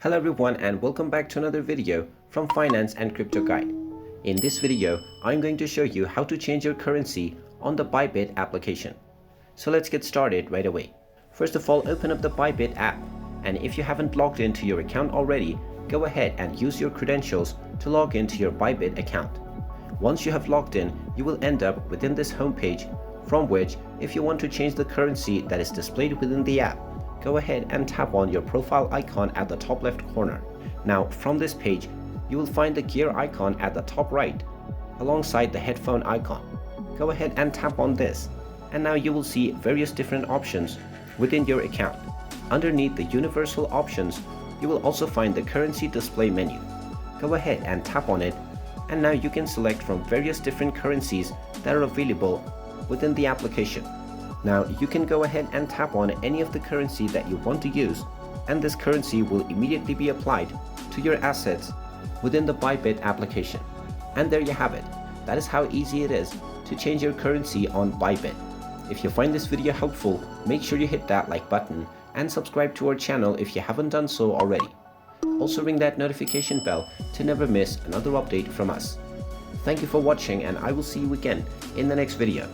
Hello everyone and welcome back to another video from Finance and Crypto Guide. In this video, I'm going to show you how to change your currency on the Bybit application. So let's get started right away. First of all, open up the Bybit app, and if you haven't logged into your account already, go ahead and use your credentials to log into your Bybit account. Once you have logged in, you will end up within this homepage, from which if you want to change the currency that is displayed within the app, go ahead and tap on your profile icon at the top left corner. Now from this page, you will find the gear icon at the top right alongside the headphone icon. Go ahead and tap on this, and now you will see various different options within your account. Underneath the universal options, you will also find the currency display menu. Go ahead and tap on it, and now you can select from various different currencies that are available within the application. Now you can go ahead and tap on any of the currency that you want to use, and this currency will immediately be applied to your assets within the Bybit application. And there you have it. That is how easy it is to change your currency on Bybit. If you find this video helpful, make sure you hit that like button and subscribe to our channel if you haven't done so already. Also ring that notification bell to never miss another update from us. Thank you for watching, and I will see you again in the next video.